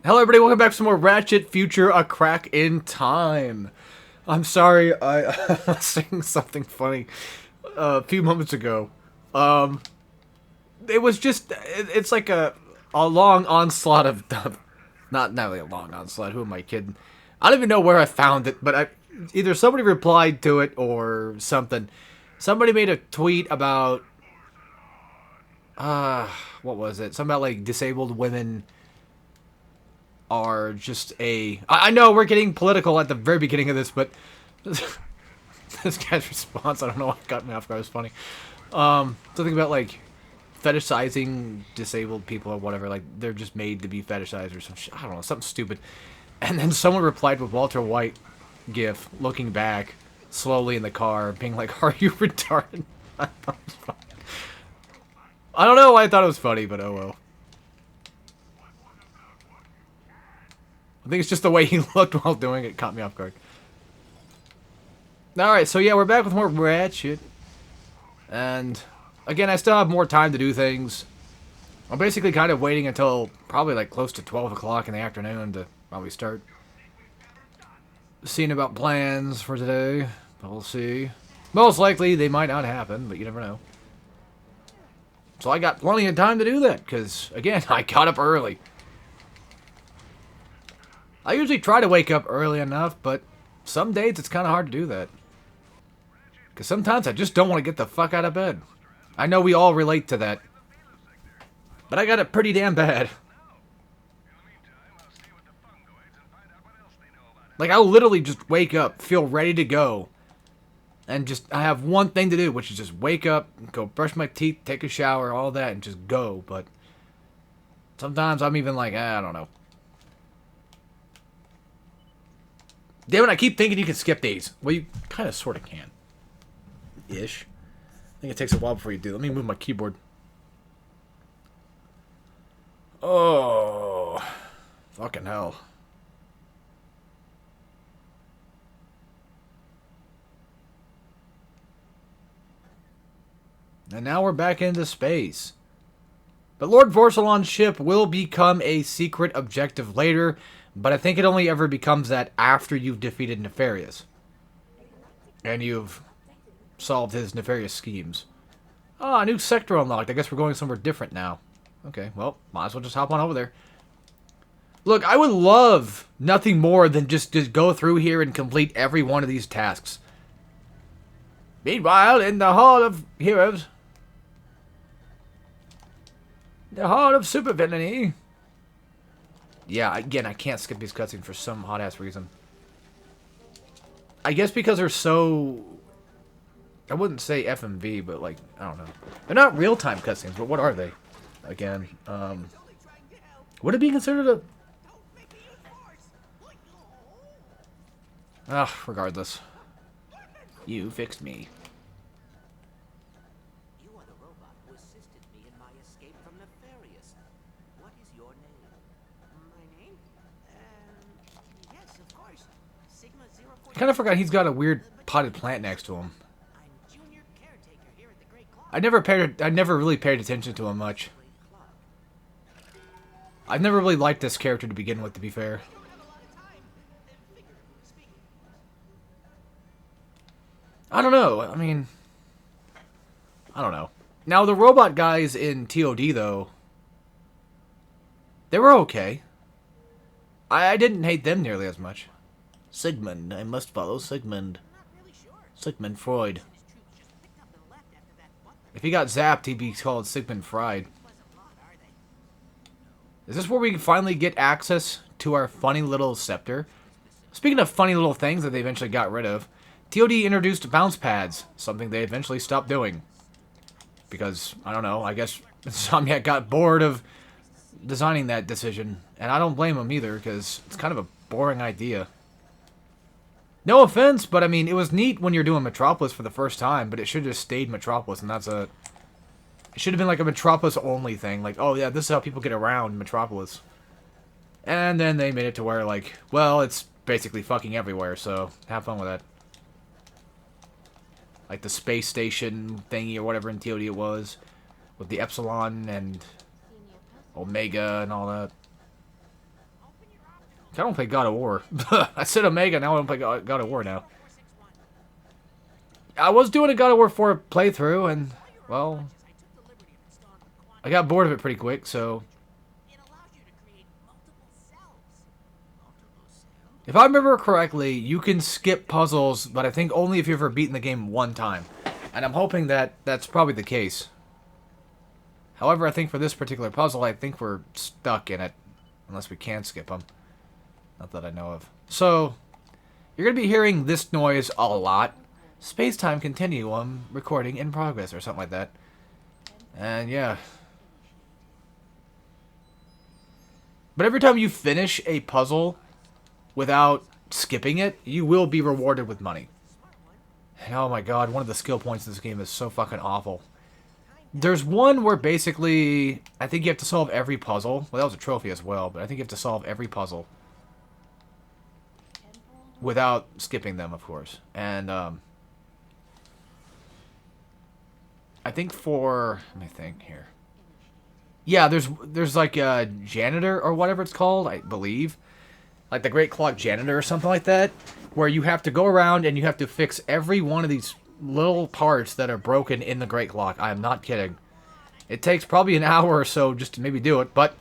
Hello everybody, welcome back to some more Ratchet Future, A Crack in Time. I'm sorry, I was saying something funny a few moments ago. It was just, it's like a long onslaught of, not really a long onslaught, who am I kidding? I don't even know where I found it, but either somebody replied to it or something. Somebody made a tweet about, what was it? Something about like disabled women are just I know we're getting political at the very beginning of this, but this guy's response, I don't know what got me off guard, was funny. Something about like fetishizing disabled people or whatever, like they're just made to be fetishized or some shit. I don't know, something stupid. And then someone replied with Walter White gif, looking back slowly in the car, being like, "Are you retarded?" I don't know why I thought it was funny, but oh well. I think it's just the way he looked while doing it caught me off guard. Alright, so yeah, we're back with more Ratchet. And, again, I still have more time to do things. I'm basically kind of waiting until probably like close to 12 o'clock in the afternoon to probably start seeing about plans for today. But we'll see. Most likely, they might not happen, but you never know. So I got plenty of time to do that, because, again, I got up early. I usually try to wake up early enough, but some days it's kind of hard to do that. Because sometimes I just don't want to get the fuck out of bed. I know we all relate to that. But I got it pretty damn bad. Like, I'll literally just wake up, feel ready to go. And just, I have one thing to do, which is just wake up, go brush my teeth, take a shower, all that, and just go. But sometimes I'm even like, I don't know. Damn it, I keep thinking you can skip days. Well, you kind of sort of can. Ish. I think it takes a while before you do. Let me move my keyboard. Oh. Fucking hell. And now we're back into space. But Lord Vorsalon's ship will become a secret objective later, but I think it only ever becomes that after you've defeated Nefarious. And you've solved his nefarious schemes. Ah, new sector unlocked. I guess we're going somewhere different now. Okay, well, might as well just hop on over there. Look, I would love nothing more than just go through here and complete every one of these tasks. Meanwhile, in the Hall of Heroes... the Hall of Supervillainy... Yeah, again, I can't skip these cutscenes for some hot-ass reason. I guess because they're so... I wouldn't say FMV, but, like, I don't know. They're not real-time cutscenes, but what are they? Again, would it be considered a... regardless. You fixed me. I kind of forgot he's got a weird potted plant next to him. I never really paid attention to him much. I've never really liked this character to begin with, to be fair. I don't know. I mean, I don't know. Now, the robot guys in TOD, though, they were okay. I didn't hate them nearly as much. Sigmund. I must follow Sigmund. Sigmund Freud. If he got zapped, he'd be called Sigmund Fried. Is this where we finally get access to our funny little scepter? Speaking of funny little things that they eventually got rid of, TOD introduced bounce pads, something they eventually stopped doing. Because, I don't know, I guess Insomniac got bored of designing that decision. And I don't blame them either, because it's kind of a boring idea. No offense, but I mean, it was neat when you're doing Metropolis for the first time, but it should have just stayed Metropolis, and that's a... It should have been like a Metropolis-only thing. Like, oh yeah, this is how people get around Metropolis. And then they made it to where, like, well, it's basically fucking everywhere, so have fun with that. Like the space station thingy or whatever in TOD it was. With the Epsilon and Omega and all that. I don't play God of War. I said Omega, now I don't play God of War now. I was doing a God of War 4 playthrough, and, well, I got bored of it pretty quick, so... If I remember correctly, you can skip puzzles, but I think only if you've ever beaten the game one time. And I'm hoping that that's probably the case. However, I think for this particular puzzle, I think we're stuck in it. Unless we can skip them. Not that I know of. So, you're going to be hearing this noise a lot. Space-time continuum recording in progress or something like that. And yeah. But every time you finish a puzzle without skipping it, you will be rewarded with money. And oh my god, one of the skill points in this game is so fucking awful. There's one where basically, I think you have to solve every puzzle. Well, that was a trophy as well, but I think you have to solve every puzzle. Without skipping them, of course. And, I think for... Let me think here. Yeah, there's like a janitor or whatever it's called, I believe. Like the Great Clock Janitor or something like that. Where you have to go around and you have to fix every one of these little parts that are broken in the Great Clock. I am not kidding. It takes probably an hour or so just to maybe do it, but...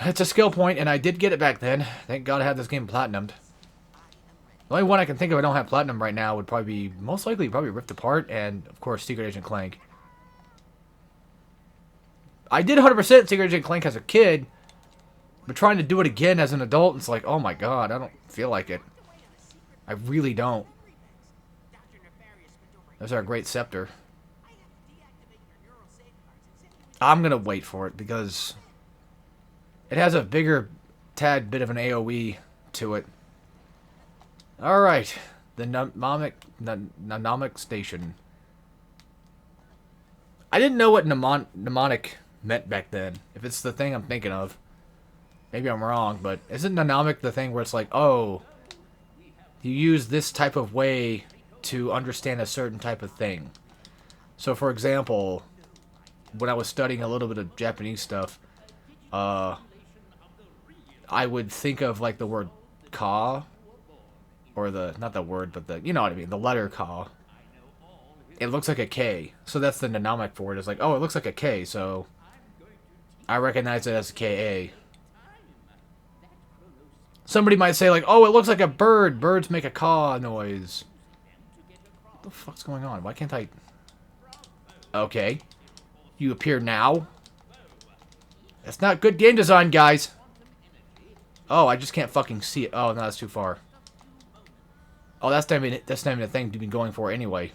It's a skill point, and I did get it back then. Thank God I had this game platinumed. The only one I can think of I don't have platinum right now would probably be, most likely, probably Rift Apart, and, of course, Secret Agent Clank. I did 100% Secret Agent Clank as a kid, but trying to do it again as an adult, it's like, oh my god, I don't feel like it. I really don't. There's our great scepter. I'm gonna wait for it, because it has a bigger tad bit of an AoE to it. Alright, the mnemonic station. I didn't know what mnemonic meant back then. If it's the thing I'm thinking of. Maybe I'm wrong, but isn't mnemonic the thing where it's like, oh, you use this type of way to understand a certain type of thing. So, for example, when I was studying a little bit of Japanese stuff, I would think of, like, the word ka, or the, not the word, but the, you know what I mean, the letter ka. It looks like a K, so that's the mnemonic for it. It's like, oh, it looks like a K, so I recognize it as a KA. Somebody might say, like, oh, it looks like a bird. Birds make a caw noise. What the fuck's going on? Why can't I... Okay. You appear now? That's not good game design, guys. Oh, I just can't fucking see it. Oh, no, that's too far. Oh, that's not even a thing to be going for anyway.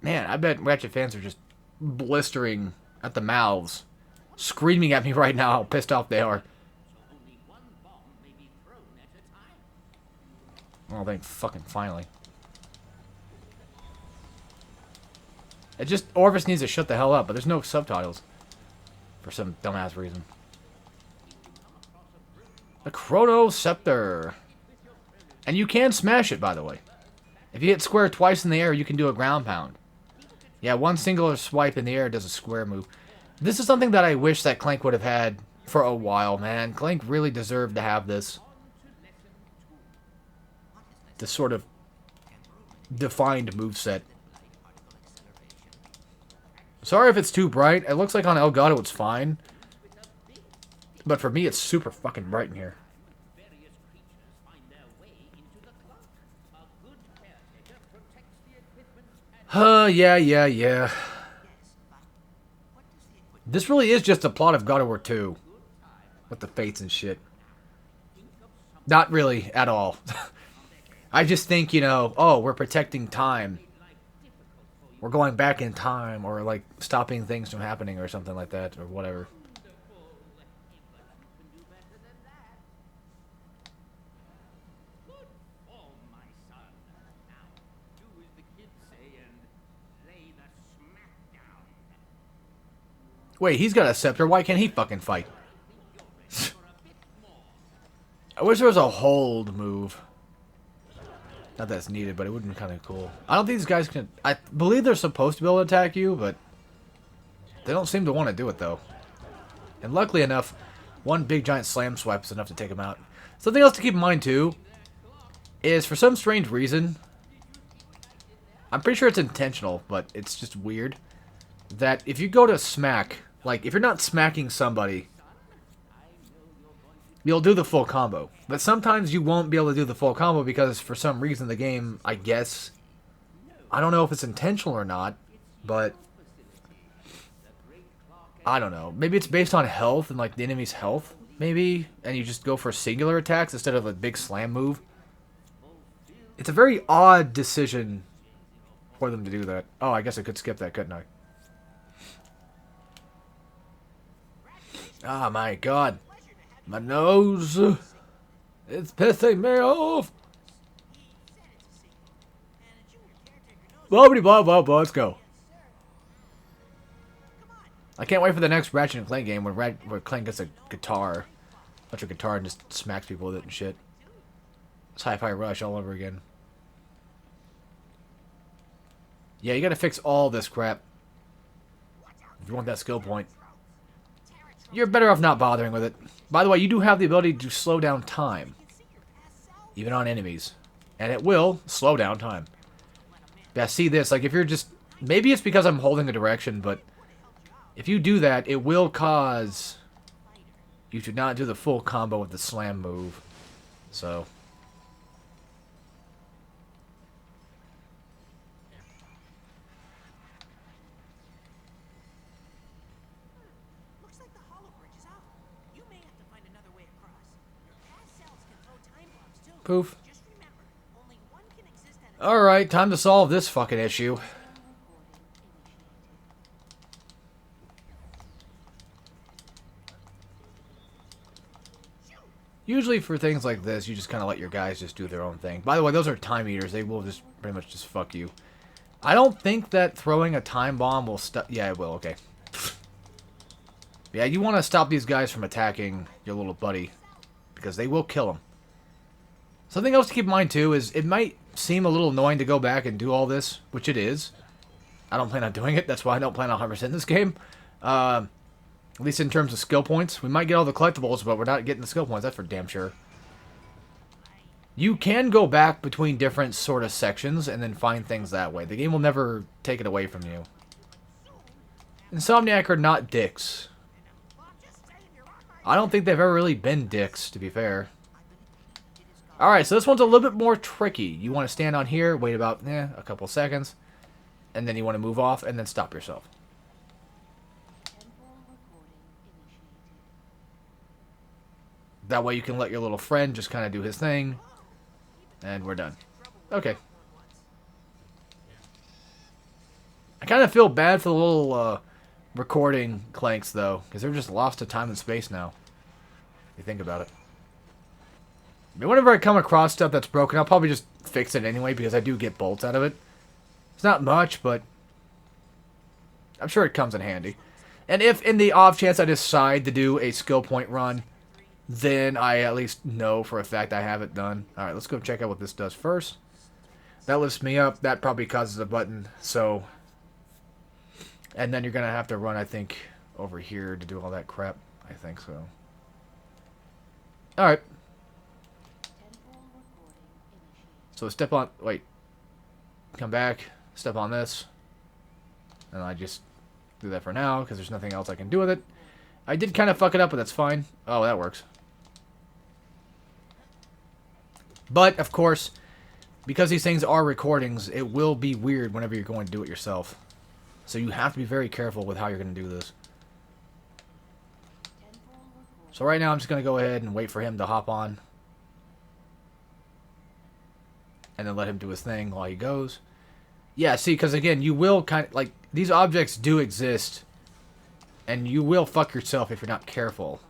Man, I bet Ratchet fans are just blistering at the mouths. Screaming at me right now how pissed off they are. Oh, thank fucking finally. It just... Orvis needs to shut the hell up, but there's no subtitles. For some dumbass reason. The Chrono Scepter. And you can smash it, by the way. If you hit square twice in the air, you can do a ground pound. Yeah, one singular swipe in the air does a square move. This is something that I wish that Clank would have had for a while, man. Clank really deserved to have this. This sort of defined moveset. Sorry if it's too bright. It looks like on Elgato it's fine. But for me, it's super fucking bright in here. Yeah. This really is just a plot of God of War 2. With the fates and shit. Not really, at all. I just think, you know, oh, we're protecting time. We're going back in time, or, like, stopping things from happening, or something like that, or whatever. Wait, he's got a scepter. Why can't he fucking fight? I wish there was a hold move. Not that it's needed, but it would be kind of cool. I don't think these guys can... I believe they're supposed to be able to attack you, but... They don't seem to want to do it, though. And luckily enough, One big giant slam swipe is enough to take him out. Something else to keep in mind, too, is for some strange reason, I'm pretty sure it's intentional, but it's just weird, that if you go to smack, like, if you're not smacking somebody, you'll do the full combo. But sometimes you won't be able to do the full combo because for some reason the game, I guess, I don't know if it's intentional or not, but I don't know. Maybe it's based on health and like the enemy's health, maybe, and you just go for singular attacks instead of a big slam move. It's a very odd decision for them to do that. Oh, I guess I could skip that, couldn't I? Oh my god. My nose. It's pissing me off. Blah, blah, blah, blah, let's go. I can't wait for the next Ratchet Clank game where Clank gets a guitar. Electric guitar and just smacks people with it and shit. It's Hi-Fi Rush all over again. Yeah, you gotta fix all this crap if you want that skill point. You're better off not bothering with it. By the way, you do have the ability to slow down time. Even on enemies. And it will slow down time. Yeah, see this, like if you're just... Maybe it's because I'm holding a direction, but... If you do that, it will cause you to not do the full combo with the slam move. So... Poof. Alright, time to solve this fucking issue. Usually for things like this, you just kind of let your guys just do their own thing. By the way, those are time eaters. They will just pretty much just fuck you. I don't think that throwing a time bomb will stop... Yeah, it will. Okay. Yeah, you want to stop these guys from attacking your little buddy. Because they will kill him. Something else to keep in mind, too, is it might seem a little annoying to go back and do all this, which it is. I don't plan on doing it. That's why I don't plan on 100% this game. At least in terms of skill points. We might get all the collectibles, but we're not getting the skill points. That's for damn sure. You can go back between different sort of sections and then find things that way. The game will never take it away from you. Insomniac are not dicks. I don't think they've ever really been dicks, to be fair. Alright, so this one's a little bit more tricky. You want to stand on here, wait about a couple seconds, and then you want to move off and then stop yourself. That way you can let your little friend just kind of do his thing, and we're done. Okay. I kind of feel bad for the little recording Clanks, though, because they're just lost to time and space now, if you think about it. I mean, whenever I come across stuff that's broken, I'll probably just fix it anyway, because I do get bolts out of it. It's not much, but I'm sure it comes in handy. And if, in the off chance I decide to do a skill point run, then I at least know for a fact I have it done. Alright, let's go check out what this does first. That lifts me up. That probably causes a button, so... And then you're going to have to run, I think, over here to do all that crap. I think so. Alright. So step on... Wait. Come back. Step on this. And I just do that for now, because there's nothing else I can do with it. I did kind of fuck it up, but that's fine. Oh, that works. But, of course, because these things are recordings, it will be weird whenever you're going to do it yourself. So you have to be very careful with how you're going to do this. So right now I'm just going to go ahead and wait for him to hop on. And then let him do his thing while he goes. Yeah, see, because again, you will kind of, like, these objects do exist. And you will fuck yourself if you're not careful.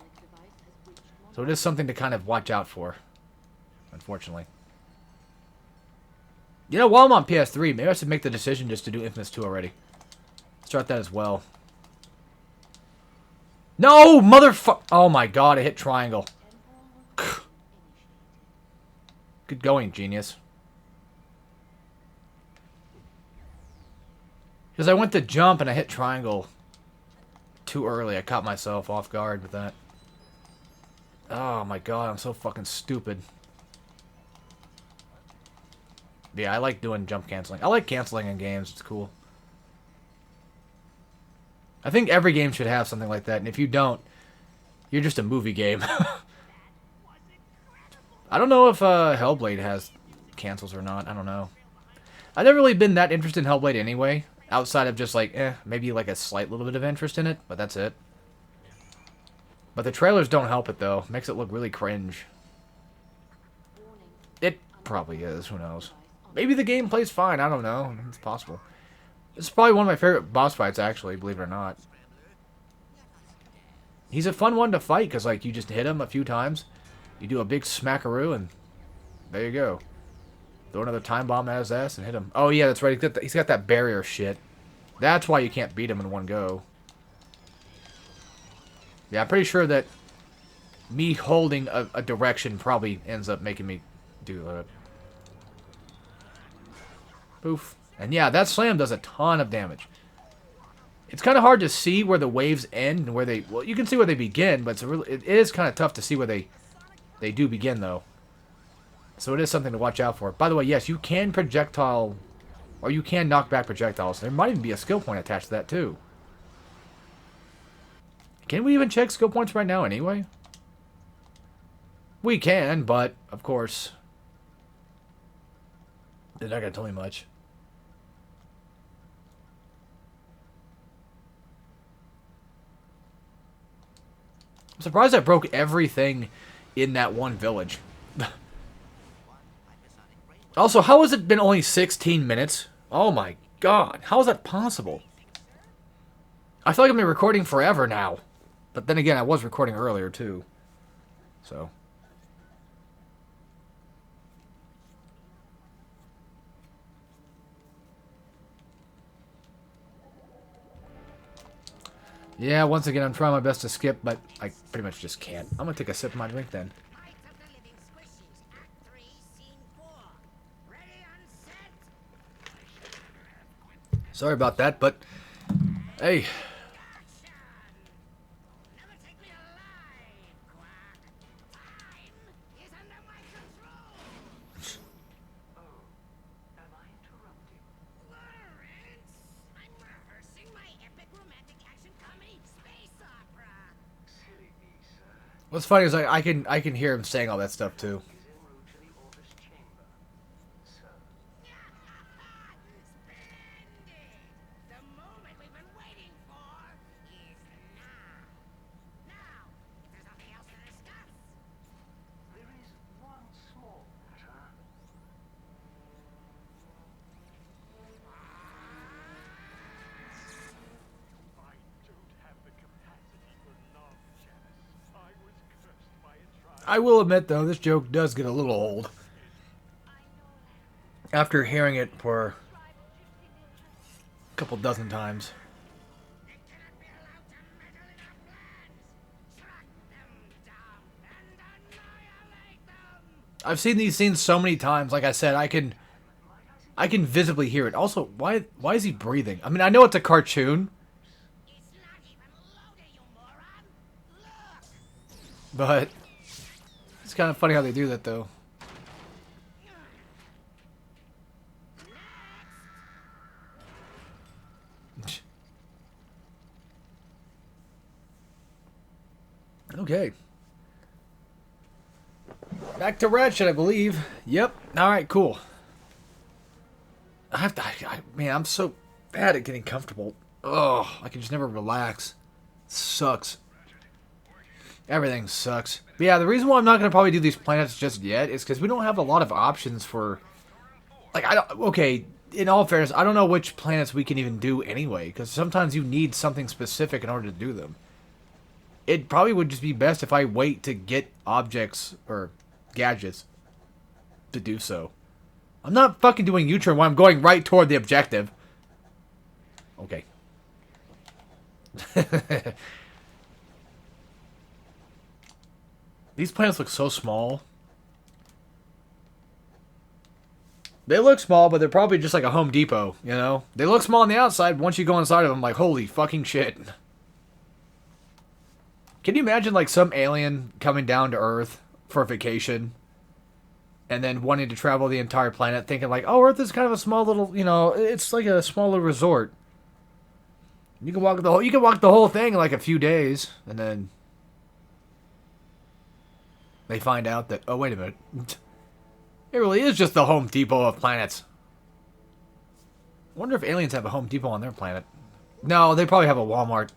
So it is something to kind of watch out for. Unfortunately. You know, while I'm on PS3, maybe I should make the decision just to do Infamous 2 already. Start that as well. No, motherfucker! Oh my god, I hit triangle. Good going, genius. Because I went to jump and I hit triangle too early. I caught myself off guard with that. Oh my god, I'm so fucking stupid. Yeah, I like doing jump canceling. I like canceling in games. It's cool. I think every game should have something like that, and if you don't, you're just a movie game. I don't know if Hellblade has cancels or not. I don't know. I've never really been that interested in Hellblade anyway, outside of just like, maybe like a slight little bit of interest in it, but that's it. But the trailers don't help it, though. Makes it look really cringe. It probably is. Who knows? Maybe the game plays fine. I don't know. It's possible. This is probably one of my favorite boss fights, actually, believe it or not. He's a fun one to fight, because, like, you just hit him a few times. You do a big smackaroo, and there you go. Throw another time bomb at his ass and hit him. Oh, yeah, that's right. He's got that barrier shit. That's why you can't beat him in one go. Yeah, I'm pretty sure that me holding a direction probably ends up making me do that. Poof. And yeah, that slam does a ton of damage. It's kind of hard to see where the waves end and where they... Well, you can see where they begin, but it is kind of tough to see where they do begin, though. So it is something to watch out for. By the way, yes, you can projectile... Or you can knock back projectiles. There might even be a skill point attached to that, too. Can we even check skill points right now, anyway? We can, but, of course... They're not going to tell me much. I'm surprised I broke everything in that one village. Also, how has it been only 16 minutes? Oh my god, how is that possible? I feel like I've been recording forever now. But then again, I was recording earlier too. So. Yeah, once again, I'm trying my best to skip, but I pretty much just can't. I'm gonna take a sip of my drink then. Sorry about that, but hey. What's funny is I can hear him saying all that stuff too. I will admit, though, this joke does get a little old. After hearing it for a couple dozen times. I've seen these scenes so many times. Like I said, I can visibly hear it. Also, why is he breathing? I mean, I know it's a cartoon. But it's kind of funny how they do that, though. Okay. Back to Ratchet, I believe. Yep. Alright, cool. Man, I'm so bad at getting comfortable. Ugh, I can just never relax. It sucks. Everything sucks. But yeah, the reason why I'm not going to probably do these planets just yet is because we don't have a lot of options for... Like, okay, in all fairness, I don't know which planets we can even do anyway, because sometimes you need something specific in order to do them. It probably would just be best if I wait to get objects, or gadgets, to do so. I'm not fucking doing U-turn when I'm going right toward the objective. Okay. These planets look so small. They look small, but they're probably just like a Home Depot, you know? They look small on the outside, but once you go inside of them, like, holy fucking shit. Can you imagine, like, some alien coming down to Earth for vacation and then wanting to travel the entire planet, thinking, like, oh, Earth is kind of a small little, you know, it's like a small little resort. You can walk the whole thing in, like, a few days, and then they find out that, oh, wait a minute. It really is just the Home Depot of planets. I wonder if aliens have a Home Depot on their planet. No, they probably have a Walmart.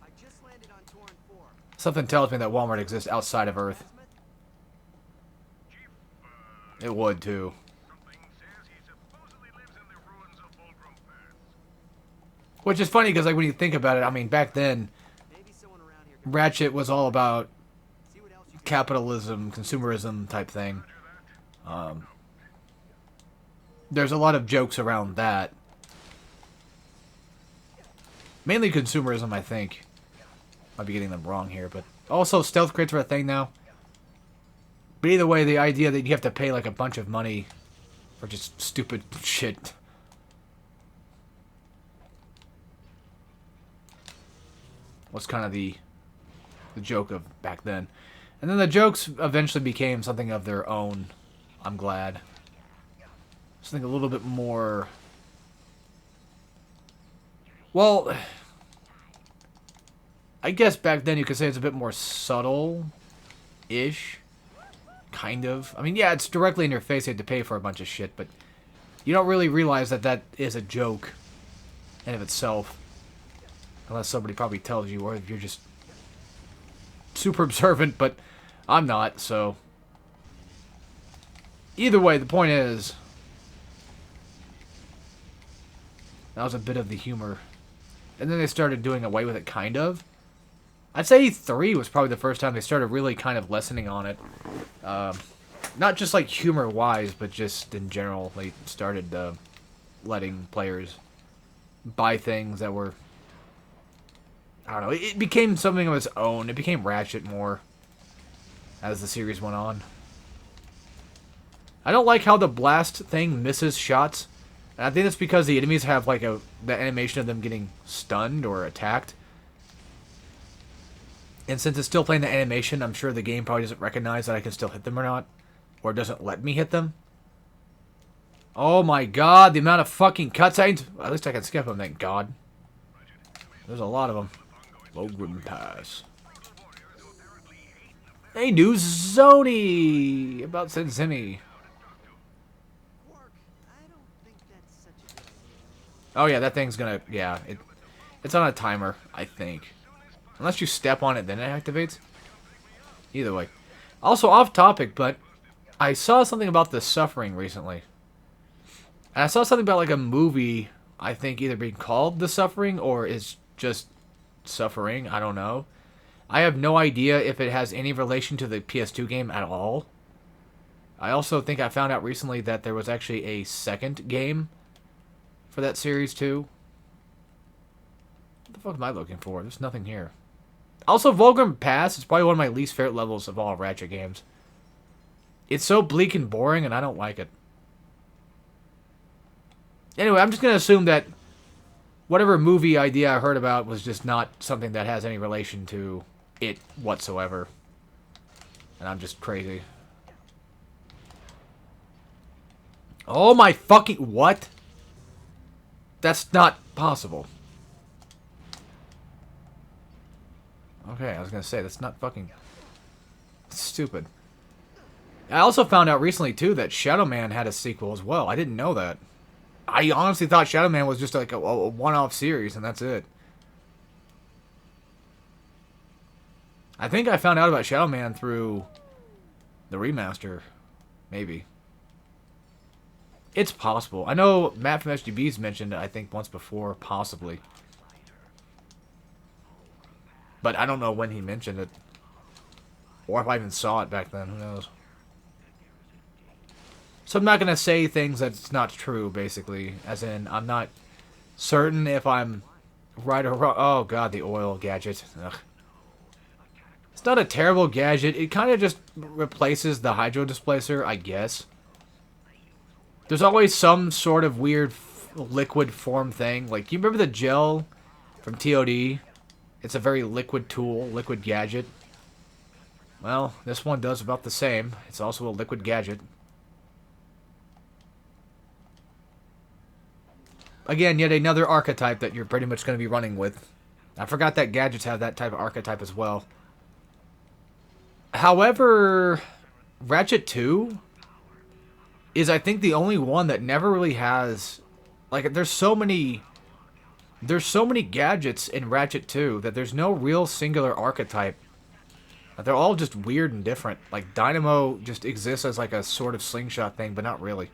Something tells me that Walmart exists outside of Earth. It would, too. Which is funny, because, like, when you think about it, I mean, back then, Ratchet was all about capitalism, consumerism type thing. There's a lot of jokes around that. Mainly consumerism, I think. Might be getting them wrong here, but also stealth crates are a thing now. But either way, the idea that you have to pay like a bunch of money for just stupid shit. Was kind of the joke of back then. And then the jokes eventually became something of their own. I'm glad. Something a little bit more... Well, I guess back then you could say it's a bit more subtle-ish. Kind of. I mean, yeah, it's directly in your face. You have to pay for a bunch of shit, but you don't really realize that that is a joke in of itself. Unless somebody probably tells you, or if you're just super observant, but I'm not, so... Either way, the point is... That was a bit of the humor. And then they started doing away with it, kind of. I'd say 3 was probably the first time they started really kind of lessening on it. Not just like humor-wise, but just in general. They started letting players buy things that were... I don't know. It became something of its own. It became Ratchet more as the series went on. I don't like how the blast thing misses shots. And I think that's because the enemies have like the animation of them getting stunned or attacked. And since it's still playing the animation, I'm sure the game probably doesn't recognize that I can still hit them or not. Or doesn't let me hit them. Oh my god, the amount of fucking cutscenes. At least I can skip them, thank god. There's a lot of them. Logrim Pass. Hey, new Zony about Sensimi. Oh yeah, that thing's gonna, yeah, it's on a timer, I think. Unless you step on it, then it activates. Either way. Also off topic, but I saw something about The Suffering recently. And I saw something about like a movie, I think either being called The Suffering or is just Suffering, I don't know. I have no idea if it has any relation to the PS2 game at all. I also think I found out recently that there was actually a second game for that series too. What the fuck am I looking for? There's nothing here. Also, Vulgrim Pass is probably one of my least favorite levels of all Ratchet games. It's so bleak and boring, and I don't like it. Anyway, I'm just going to assume that whatever movie idea I heard about was just not something that has any relation to it whatsoever. And I'm just crazy. Oh my fucking... What? That's not possible. Okay, I was gonna say, that's not fucking... stupid. I also found out recently, too, that Shadow Man had a sequel as well. I didn't know that. I honestly thought Shadow Man was just like a one-off series, and that's it. I think I found out about Shadow Man through the remaster. Maybe. It's possible. I know Matt from SGB's mentioned it, I think, once before, possibly. But I don't know when he mentioned it. Or if I even saw it back then, who knows. So I'm not going to say things that's not true, basically. As in, I'm not certain if I'm right or wrong. Oh god, the oil gadget. Ugh. It's not a terrible gadget. It kind of just replaces the hydro displacer, I guess. There's always some sort of weird liquid form thing. Like, you remember the gel from TOD? It's a very liquid tool, liquid gadget. Well, this one does about the same. It's also a liquid gadget. Again, yet another archetype that you're pretty much going to be running with. I forgot that gadgets have that type of archetype as well. However, Ratchet 2 is, I think, the only one that never really has... Like, there's so many gadgets in Ratchet 2 that there's no real singular archetype. They're all just weird and different. Like, Dynamo just exists as like a sort of slingshot thing, but not really.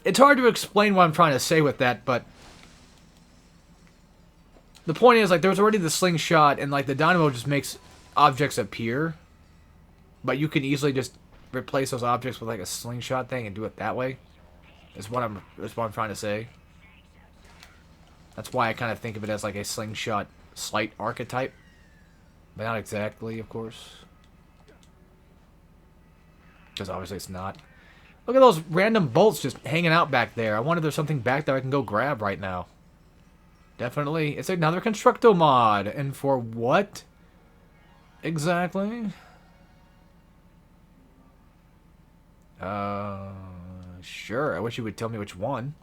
It's hard to explain what I'm trying to say with that, but... The point is, like, there was already the slingshot, and, like, the Dynamo just makes objects appear. But you can easily just replace those objects with, like, a slingshot thing and do it that way. Is what I'm trying to say. That's why I kind of think of it as, like, a slingshot slight archetype. But not exactly, of course. Because obviously it's not. Look at those random bolts just hanging out back there. I wonder if there's something back there I can go grab right now. Definitely. It's another Constructo mod. And for what? Exactly. Sure. I wish you would tell me which one.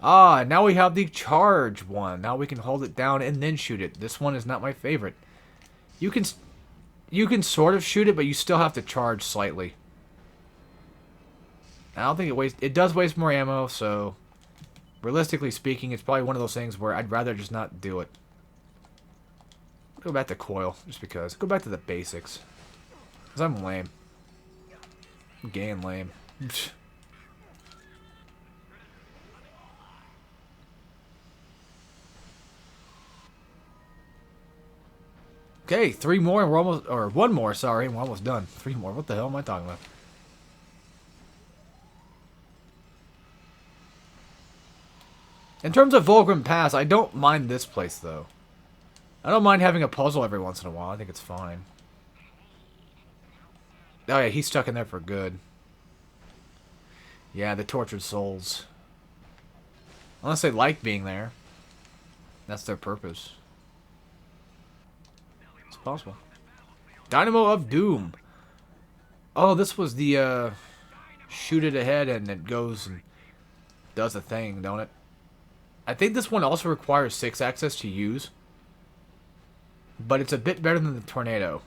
Ah, now we have the charge one. Now we can hold it down and then shoot it. This one is not my favorite. You can sort of shoot it, but you still have to charge slightly. I don't think it does waste more ammo, so realistically speaking, it's probably one of those things where I'd rather just not do it. Go back to coil, just because. Go back to the basics. Because I'm lame. I'm gay and lame. Okay, 3 more and we're almost, or 1 more, sorry, and we're almost done. 3 more, what the hell am I talking about? In terms of Vulgrim Pass, I don't mind this place, though. I don't mind having a puzzle every once in a while. I think it's fine. Oh, yeah, he's stuck in there for good. Yeah, the tortured souls. Unless they like being there. That's their purpose. It's possible. Dynamo of Doom. Oh, this was the, shoot it ahead and it goes and does a thing, don't it? I think this one also requires 6-axis to use. But it's a bit better than the Tornado.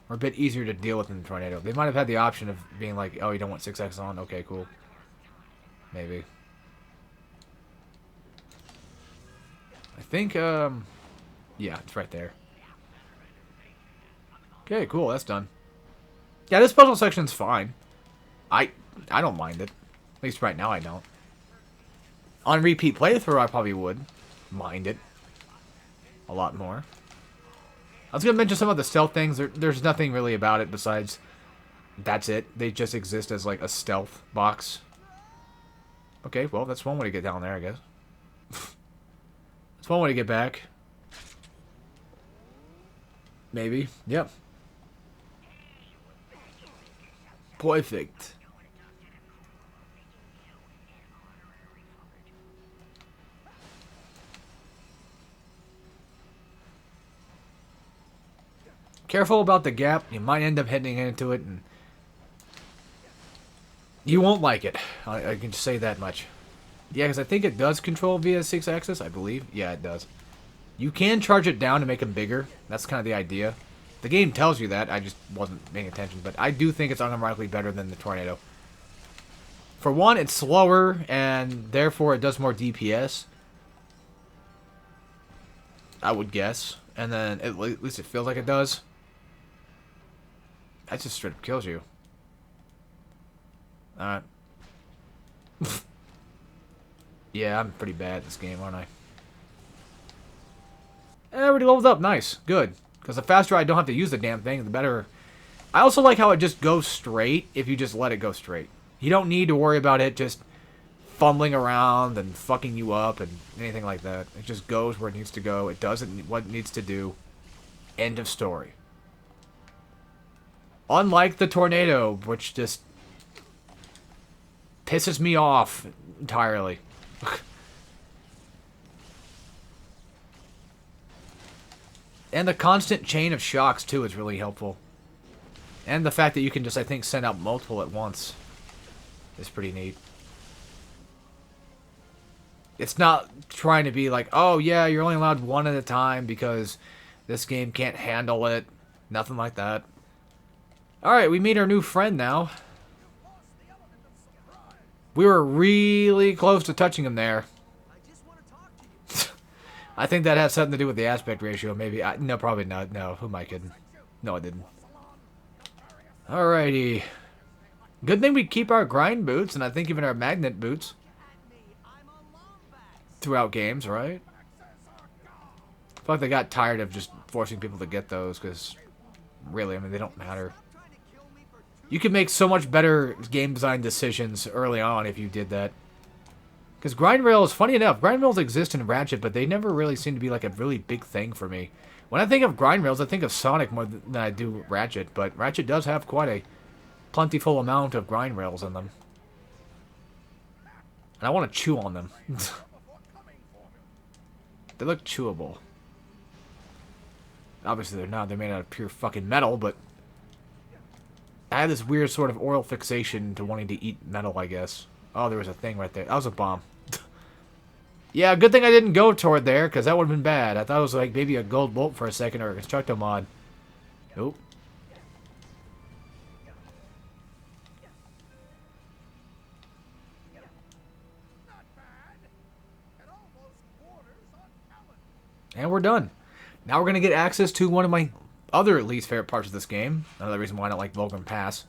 Or a bit easier to deal with than the Tornado. They might have had the option of being like, oh, you don't want 6-axis on? Okay, cool. Maybe. I think, yeah, it's right there. Okay, cool, that's done. Yeah, this puzzle section's fine. I don't mind it. At least right now I don't. On repeat playthrough, I probably would mind it a lot more. I was going to mention some of the stealth things. There's nothing really about it besides that's it. They just exist as like a stealth box. Okay, well, that's one way to get down there, I guess. That's one way to get back. Maybe. Yep. Perfect. Careful about the gap. You might end up heading into it, and you won't like it. I can just say that much. Yeah, because I think it does control via 6-axis, I believe. Yeah, it does. You can charge it down to make them bigger. That's kind of the idea. The game tells you that. I just wasn't paying attention. But I do think it's unironically better than the Tornado. For one, it's slower, and therefore it does more DPS. I would guess. And then at least it feels like it does. That just straight up kills you. Alright. Yeah, I'm pretty bad at this game, aren't I? Already leveled up. Nice. Good. Because the faster I don't have to use the damn thing, the better. I also like how it just goes straight if you just let it go straight. You don't need to worry about it just fumbling around and fucking you up and anything like that. It just goes where it needs to go. It does what it needs to do. End of story. Unlike the Tornado, which just pisses me off entirely. And the constant chain of shocks, too, is really helpful. And the fact that you can just, I think, send out multiple at once is pretty neat. It's not trying to be like, oh, yeah, you're only allowed one at a time because this game can't handle it. Nothing like that. Alright, we meet our new friend now. We were really close to touching him there. I think that has something to do with the aspect ratio, maybe. No, probably not. No, who am I kidding? No, I didn't. Alrighty. Good thing we keep our grind boots, and I think even our magnet boots. Throughout games, right? I feel like they got tired of just forcing people to get those, because, really, I mean, they don't matter. You could make so much better game design decisions early on if you did that. Because grind rails, funny enough, grind rails exist in Ratchet, but they never really seem to be like a really big thing for me. When I think of grind rails, I think of Sonic more than I do Ratchet, but Ratchet does have quite a plentiful amount of grind rails in them. And I want to chew on them. They look chewable. Obviously they're not, they're made out of pure fucking metal, but I have this weird sort of oral fixation to wanting to eat metal, I guess. Oh, there was a thing right there. That was a bomb. Yeah, good thing I didn't go toward there, because that would have been bad. I thought it was like maybe a gold bolt for a second, or a constructo mod. Nope. And we're done. Now we're going to get access to one of my other least favorite parts of this game. Another reason why I don't like Vulcan Pass.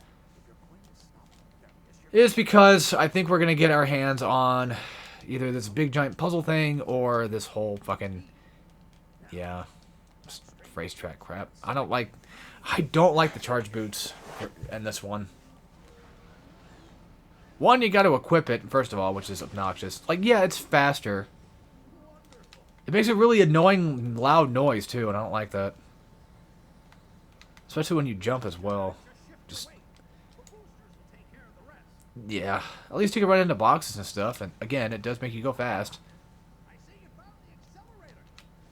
Is because I think we're going to get our hands on either this big giant puzzle thing or this whole fucking, yeah, racetrack crap. I don't like the charge boots in this one. One, you got to equip it, first of all, which is obnoxious. Like, yeah, it's faster. It makes a really annoying, loud noise, too, and I don't like that. Especially when you jump as well. Just, yeah. At least you can run into boxes and stuff, and again, it does make you go fast.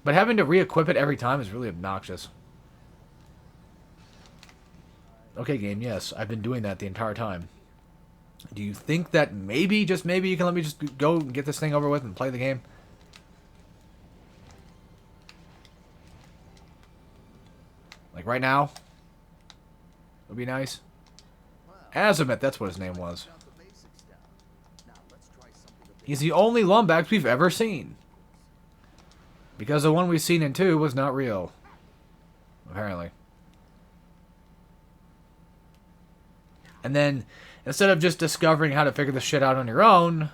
But having to re-equip it every time is really obnoxious. Okay, game, yes. I've been doing that the entire time. Do you think that maybe, just maybe, you can let me just go and get this thing over with and play the game? Like right now? Would be nice. Azimuth, that's what his name was. He's the only Lumbax we've ever seen. Because the one we've seen in 2 was not real. Apparently. And then, instead of just discovering how to figure this shit out on your own,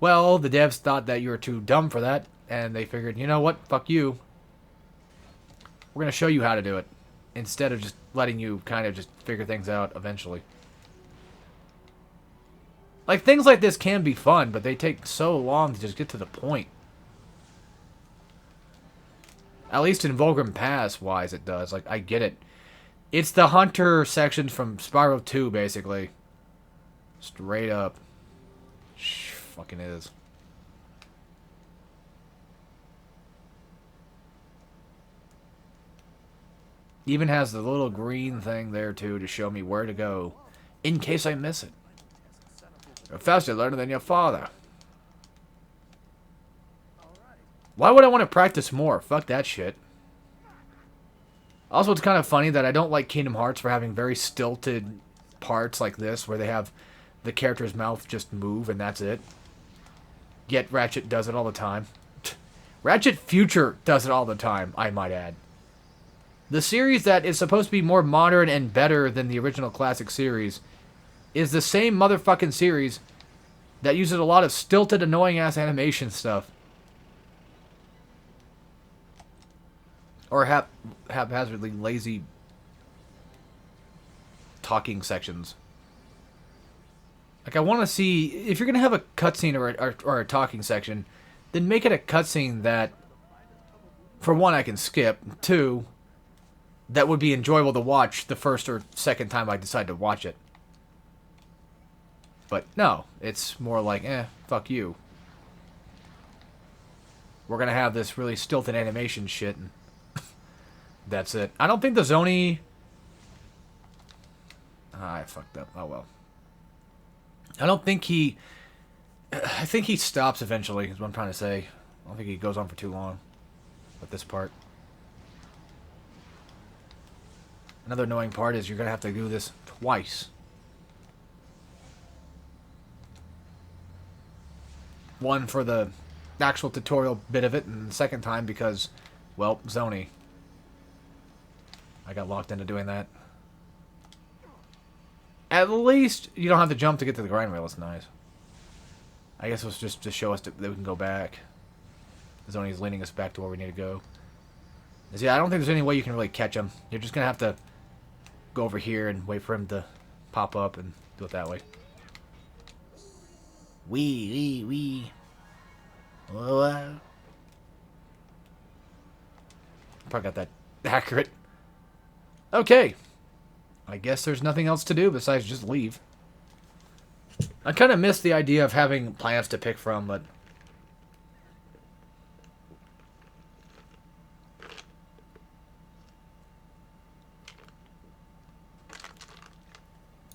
well, the devs thought that you were too dumb for that, and they figured, you know what, fuck you. We're going to show you how to do it, instead of just letting you kind of just figure things out eventually. Like, things like this can be fun, but they take so long to just get to the point. At least in Vulcan Pass-wise it does. Like, I get it. It's the Hunter sections from Spyro 2, basically. Straight up. Fucking is. Even has the little green thing there, too, to show me where to go. In case I miss it. You're faster learner than your father. Why would I want to practice more? Fuck that shit. Also, it's kind of funny that I don't like Kingdom Hearts for having very stilted parts like this, where they have the character's mouth just move and that's it. Yet Ratchet does it all the time. Ratchet Future does it all the time, I might add. The series that is supposed to be more modern and better than the original classic series is the same motherfucking series that uses a lot of stilted, annoying-ass animation stuff. Or haphazardly lazy talking sections. Like, I want to see, if you're going to have a cutscene or a talking section, then make it a cutscene that, for one, I can skip. Two, that would be enjoyable to watch the first or second time I decide to watch it. But no, it's more like, fuck you. We're gonna have this really stilted animation shit, and that's it. I don't think the Zoni... I fucked up. Oh, well. I don't think he... I think he stops eventually, is what I'm trying to say. I don't think he goes on for too long with this part. Another annoying part is you're going to have to do this twice. One for the actual tutorial bit of it, and the second time because, well, Zoni. I got locked into doing that. At least you don't have to jump to get to the grind rail. It's nice. I guess it was just to show us that we can go back. Zoni's leading us back to where we need to go. Yeah, I don't think there's any way you can really catch him. You're just going to have to go over here and wait for him to pop up and do it that way. Wee. Probably got that accurate. Okay. I guess there's nothing else to do besides just leave. I kind of miss the idea of having plants to pick from, but...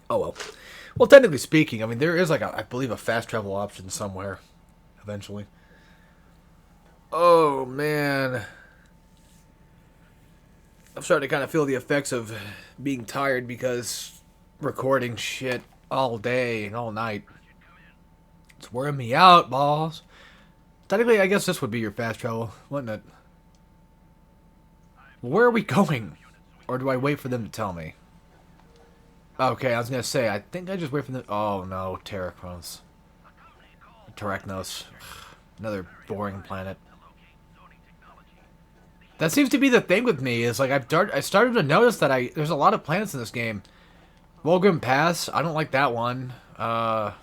oh, well. Well, technically speaking, I mean, there is, like, I believe, a fast travel option somewhere, eventually. Oh, man. I'm starting to kind of feel the effects of being tired because recording shit all day and all night. It's wearing me out, boss. Technically, I guess this would be your fast travel, wouldn't it? Where are we going? Or do I wait for them to tell me? Okay, I was going to say, I think I just wait for them... oh, no, Terracronos. Terracnos. Another boring planet. That seems to be the thing with me, is like I started to notice that there's a lot of planets in this game. Volgrim Pass, I don't like that one. Vorslon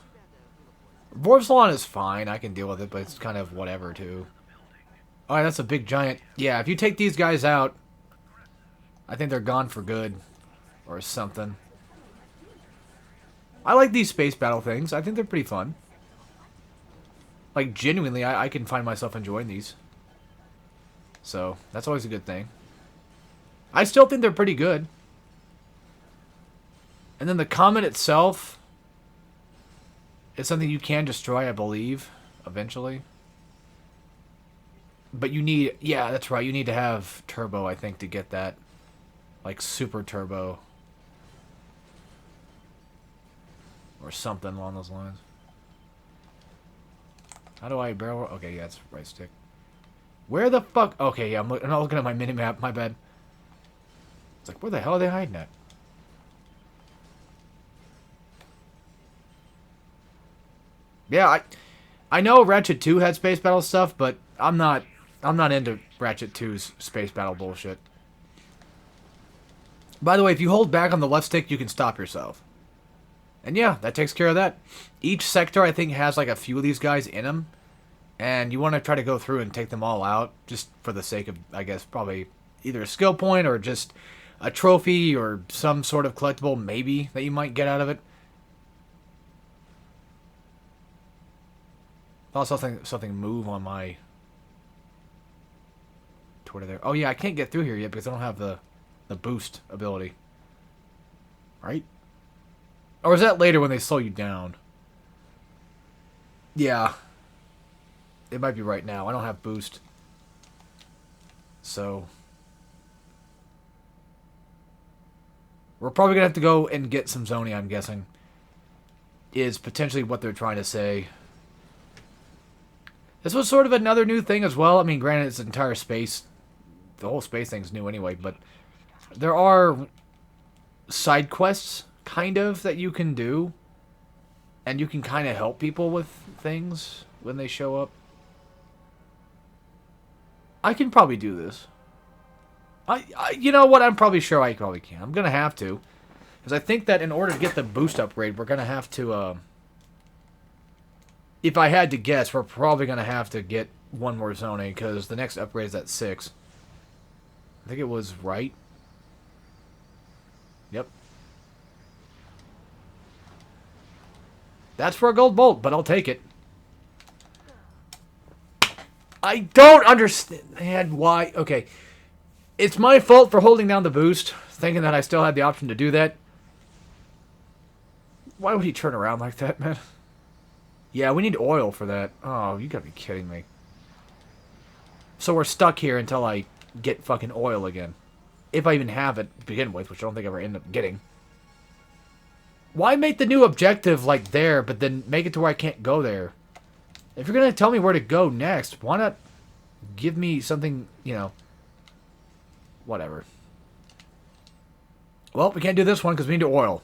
is fine, I can deal with it, but it's kind of whatever too. Alright, that's a big giant. Yeah, if you take these guys out, I think they're gone for good. Or something. I like these space battle things, I think they're pretty fun. Like, genuinely, I can find myself enjoying these. So, that's always a good thing. I still think they're pretty good. And then the comet itself is something you can destroy, I believe, eventually. But you need... yeah, that's right. You need to have turbo, I think, to get that. Like, super turbo. Or something along those lines. How do I barrel... okay, yeah, it's right stick. Where the fuck... okay, yeah, I'm not looking at my mini-map. My bad. It's like, where the hell are they hiding at? Yeah, I know Ratchet 2 had space battle stuff, but I'm not into Ratchet 2's space battle bullshit. By the way, if you hold back on the left stick, you can stop yourself. And yeah, that takes care of that. Each sector, I think, has like a few of these guys in them. And you want to try to go through and take them all out, just for the sake of, I guess, probably either a skill point or just a trophy or some sort of collectible, maybe, that you might get out of it. I saw something move on my Twitter there. Oh yeah, I can't get through here yet because I don't have the boost ability. Right? Or is that later when they slow you down? Yeah. It might be right now. I don't have boost. So... we're probably going to have to go and get some Zoni, I'm guessing. Is potentially what they're trying to say. This was sort of another new thing as well. I mean, granted, it's entire space. The whole space thing's new anyway, but... there are side quests, kind of, that you can do. And you can kind of help people with things when they show up. I can probably do this. You know what? I'm probably sure I probably can. I'm going to have to. Because I think that in order to get the boost upgrade, we're going to have to... if I had to guess, we're probably going to have to get one more zoning. Because the next upgrade is at 6. I think it was right. Yep. That's for a gold bolt, but I'll take it. I don't understand why. Okay. It's my fault for holding down the boost, thinking that I still had the option to do that. Why would he turn around like that, man? Yeah, we need oil for that. Oh, you gotta be kidding me. So we're stuck here until I get fucking oil again. If I even have it to begin with, which I don't think I ever end up getting. Why make the new objective, like, there, but then make it to where I can't go there? If you're gonna tell me where to go next, why not give me something, you know... Whatever. Well, we can't do this one because we need oil.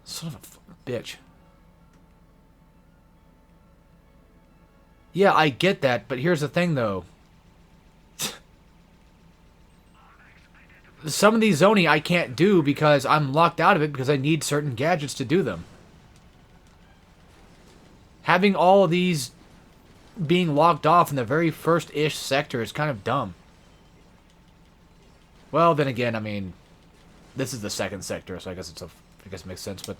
Son of a bitch. Yeah, I get that, but here's the thing, though. Some of these zoning I can't do because I'm locked out of it because I need certain gadgets to do them. Having all of these being locked off in the very first-ish sector is kind of dumb. Well, then again, I mean, this is the second sector, so I guess it makes sense, but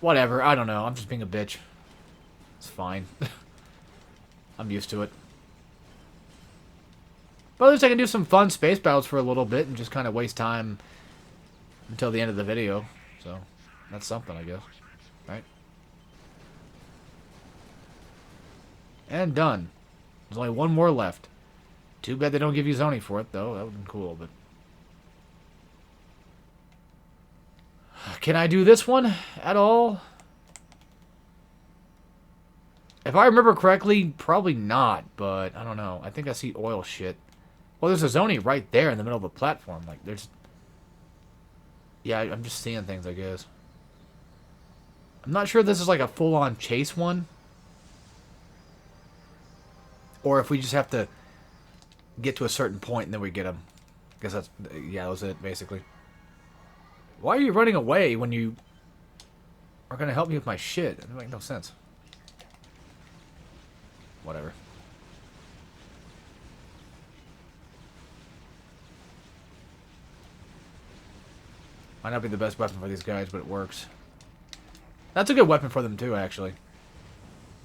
whatever, I don't know, I'm just being a bitch. It's fine. I'm used to it. But at least I can do some fun space battles for a little bit and just kind of waste time until the end of the video. So, that's something, I guess. Right? And done. There's only one more left. Too bad they don't give you zoning for it, though. That would have been cool, but... Can I do this one at all? If I remember correctly, probably not, but I don't know. I think I see oil shit. Well, there's a zoning right there in the middle of the platform. Like, there's... Yeah, I'm just seeing things, I guess. I'm not sure if this is like a full-on chase one. Or if we just have to get to a certain point and then we get them. I guess that's... Yeah, that was it, basically. Why are you running away when you are going to help me with my shit? That makes no sense. Whatever. Might not be the best weapon for these guys, but it works. That's a good weapon for them, too, actually.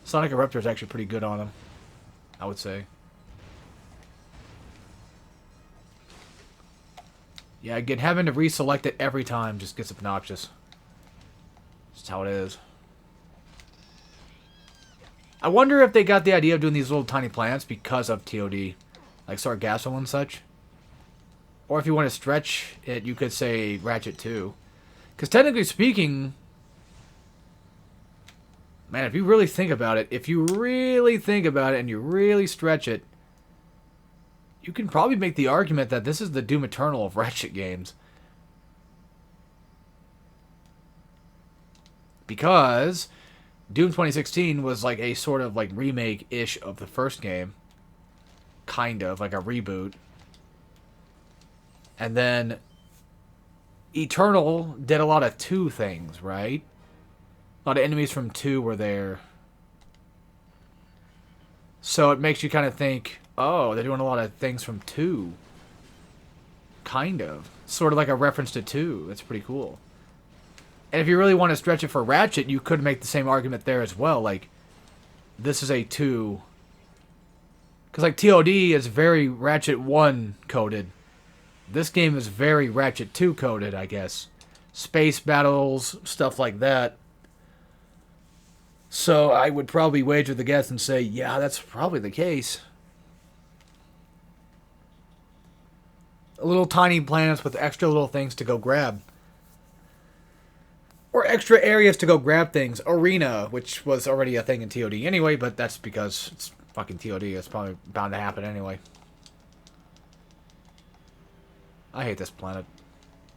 Sonic Eruptor is actually pretty good on them, I would say. Yeah, again, having to reselect it every time just gets obnoxious. Just how it is. I wonder if they got the idea of doing these little tiny plants because of TOD. Like Sargasso and such. Or if you want to stretch it, you could say Ratchet 2. Because technically speaking... Man, if you really think about it, and you really stretch it, you can probably make the argument that this is the Doom Eternal of Ratchet games. Because Doom 2016 was like a sort of like remake-ish of the first game. Kind of, like a reboot. And then Eternal did a lot of 2 things, right? A lot of enemies from 2 were there. So it makes you kind of think, oh, they're doing a lot of things from 2. Kind of. Sort of like a reference to 2. That's pretty cool. And if you really want to stretch it for Ratchet, you could make the same argument there as well. Like, this is a 2. Because, like, TOD is very Ratchet 1 coded. This game is very Ratchet 2 coded, I guess. Space battles, stuff like that. So I would probably wager the guess and say, yeah, that's probably the case. Little tiny planets with extra little things to go grab. Or extra areas to go grab things. Arena, which was already a thing in TOD anyway, but that's because it's fucking TOD. It's probably bound to happen anyway. I hate this planet.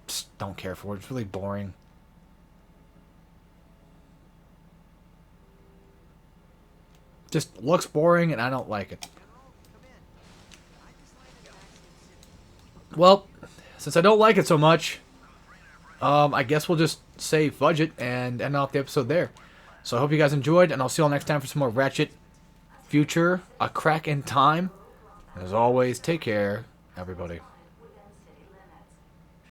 Just don't care for it. It's really boring. Just looks boring and I don't like it. Well, since I don't like it so much, I guess we'll just say fudge it and end off the episode there. So I hope you guys enjoyed, and I'll see you all next time for some more Ratchet Future, A Crack in Time. As always, take care, everybody.